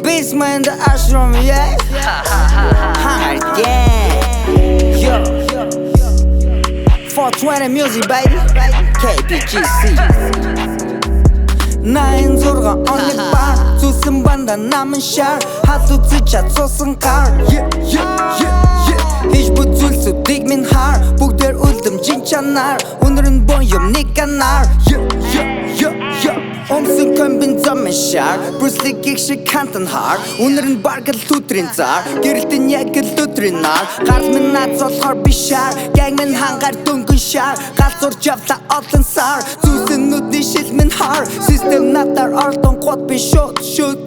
Beastman in the ashram, yeah. Hard gang. Yo. 420 music, baby. KPGC. 9-6 оны бар зүсэн банда намын шар хатуцы чадсуусан кар Хийж бүзүүлсүүдийг минь хар бүгдээр үлдэм чин чанар өнөр нь боём нэг канар Өмсөн комбинзон шар Bruce Lee гих шиг хантан хар өнөр нь баргал лүтрийн зар гэрэлтэн яг л лүтрийн нар гарал минь над золхоор бишар гэнг минь хангаар дөнгөн шар галзуур жавла олон сар зүсэн нүдний шил минь хар систем надаар ордон гот би шут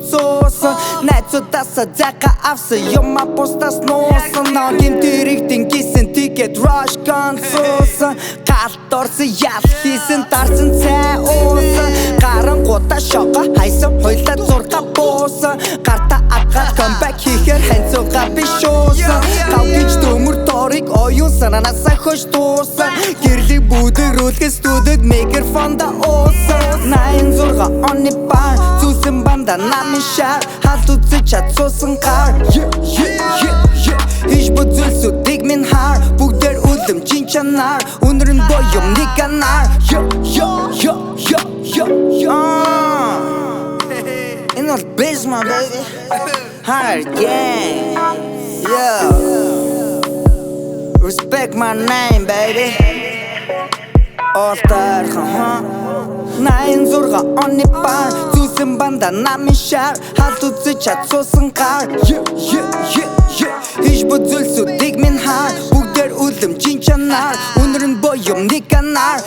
зуусан найзуудаасаа зайга авсан юмаа бусдаас нуусан ногийн тэрэгтэн гисэн ticket rush gun суусан галт орсон ял хийсэн дарсан цай уусан гаран гута шока хайсан хойлоо зурга буусан гарта агаад comeback хийхээр ханцууга би шуусан гавгич төмөр торыг оюун санаанасаа хөш дуусан гэрлийг бүдэрүүлэх студид микрофонда уусан 9-6 оны бар зүсэн банда намын шар халт үзэж чадсуусан кар Хийж бүзүүлсүүдийг минь хар бүгдээр үлдэм чин чанар өнөр нь боём нэг канар Энэ бол Beastman, baby. Hard gang. Yo. Respect my name, baby. All-star, 9-6 оны бар зүсэн банда намын шар халт үзэж чадсуусан кар Хийж бүзүүлсүүдийг минь хар бүгдээр үлдэм чин чанар өнөр нь боём нэг канар